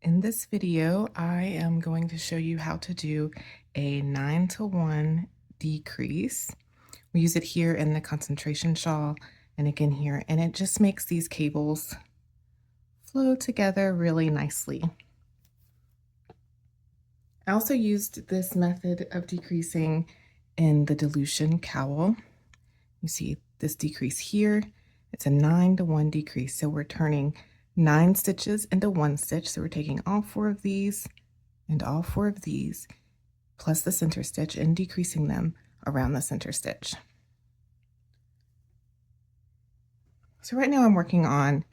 In this video, I am going to show you how to do a 9-to-1 decrease. We use it here in the concentration shawl and again here, and it just makes these cables flow together really nicely. I also used this method of decreasing in the Dilution Cowl. You see this decrease here, it's a 9-to-1 decrease. So we're turning 9 stitches into 1 stitch. So we're taking all 4 of these and all 4 of these, plus the center stitch, and decreasing them around the center stitch. So right now I'm working on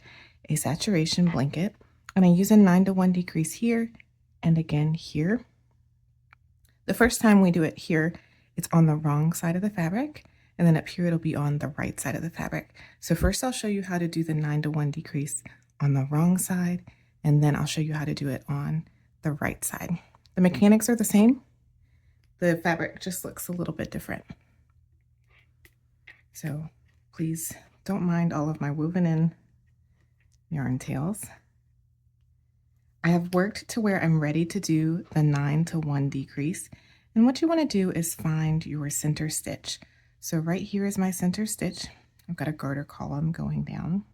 a saturation blanket, and I use a 9-to-1 decrease here and again here. The first time we do it here, it's on the wrong side of the fabric, and then up here it'll be on the right side of the fabric. So first I'll show you how to do the 9-to-1 decrease on the wrong side, and then I'll show you how to do it on the right side. The mechanics are the same. The fabric just looks a little bit different. So please don't mind all of my woven in yarn tails. I have worked to where I'm ready to do the 9-to-1 decrease. And what you want to do is find your center stitch. So right here is my center stitch. I've got a garter column going down.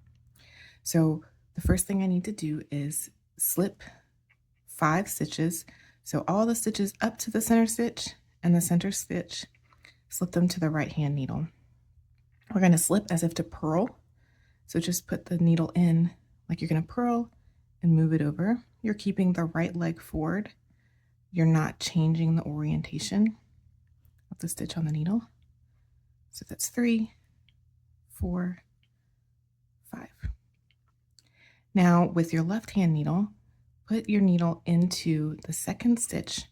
So the first thing I need to do is slip 5 stitches. So all the stitches up to the center stitch and the center stitch, slip them to the right hand needle. We're going to slip as if to purl. So just put the needle in like you're going to purl and move it over. You're keeping the right leg forward. You're not changing the orientation of the stitch on the needle. So that's 3, 4, 5. Now with your left hand needle, put your needle into the second stitch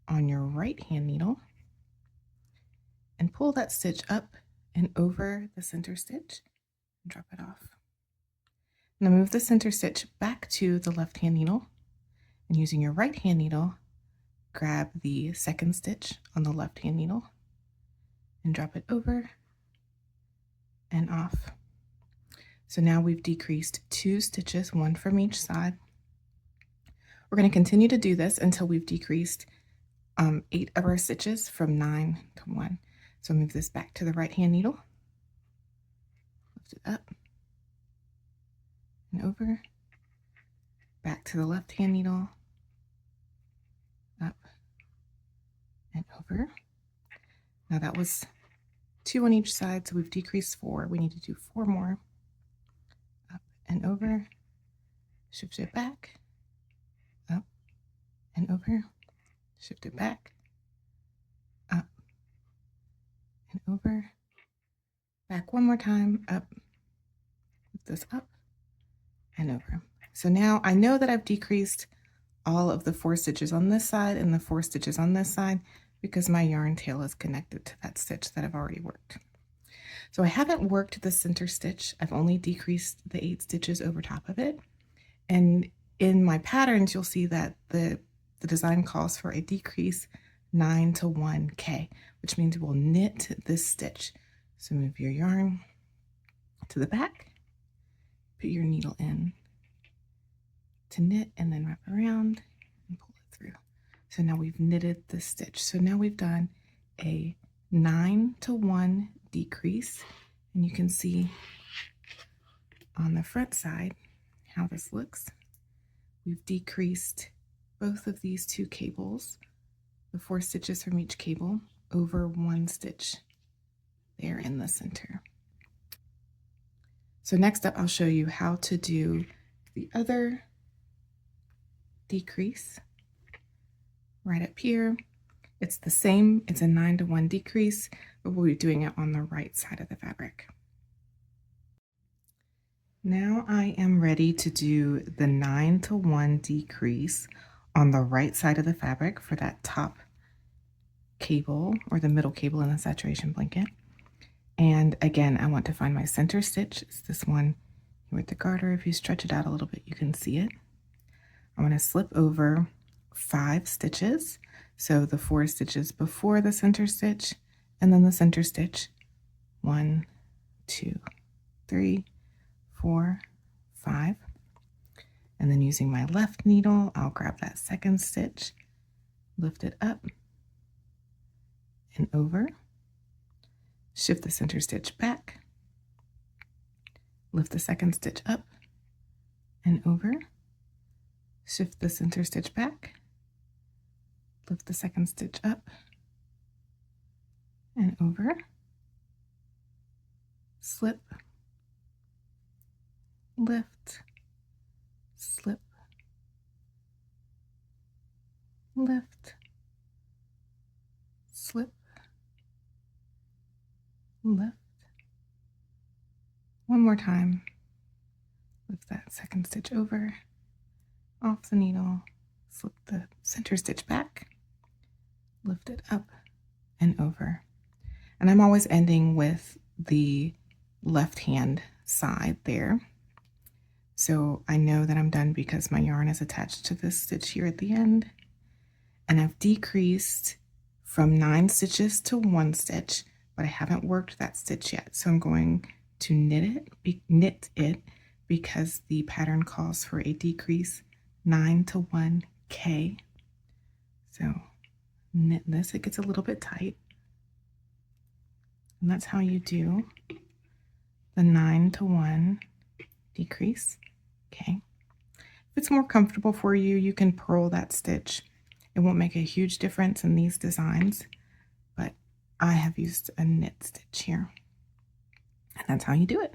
on your right hand needle and pull that stitch up and over the center stitch and drop it off. Now move the center stitch back to the left hand needle, and using your right hand needle, grab the second stitch on the left hand needle and drop it over and off. So now we've decreased 2 stitches, 1 from each side. We're going to continue to do this until we've decreased 8 of our stitches from 9 to 1. So move this back to the right hand needle, lift it up and over, back to the left hand needle, up and over. Now that was 2 on each side, so we've decreased 4. We need to do 4 more. Up and over, shift it back, up and over, shift it back, up and over, back one more time, up, lift this up and over. So now I know that I've decreased all of the 4 stitches on this side and the 4 stitches on this side because my yarn tail is connected to that stitch that I've already worked. So I haven't worked the center stitch. I've only decreased the 8 stitches over top of it. And in my patterns, you'll see that the design calls for a decrease 9-to-1K, which means we'll knit this stitch. So move your yarn to the back, put your needle in to knit, and then wrap around and pull it through. So now we've knitted the stitch. So now we've done a 9-to-1 decrease, and you can see on the front side how this looks. We've decreased both of these 2 cables, the 4 stitches from each cable, over 1 stitch there in the center. So next up, I'll show you how to do the other decrease right up here. It's the same, it's a 9-to-1 decrease, but we'll be doing it on the right side of the fabric. Now I am ready to do the 9-to-1 decrease on the right side of the fabric for that top cable or the middle cable in the saturation blanket. And again, I want to find my center stitch. It's this one here with the garter. If you stretch it out a little bit, you can see it. I'm going to slip over 5 stitches. So the 4 stitches before the center stitch, and then the center stitch. 1, 2, 3, 4, 5. And then using my left needle, I'll grab that second stitch, lift it up and over, shift the center stitch back, lift the second stitch up and over, shift the center stitch back, lift the second stitch up and over, slip, lift, slip, lift, slip, lift. One more time. Lift that second stitch over, off the needle, slip the center stitch back, lift it up and over. And I'm always ending with the left hand side there. So I know that I'm done because my yarn is attached to this stitch here at the end. And I've decreased from 9 stitches to 1 stitch, but I haven't worked that stitch yet. So I'm going to knit it because the pattern calls for a decrease 9 to 1 K. So knit this, it gets a little bit tight. And that's how you do the 9 to 1 decrease. Okay. If it's more comfortable for you, you can purl that stitch. It won't make a huge difference in these designs, but I have used a knit stitch here. And that's how you do it.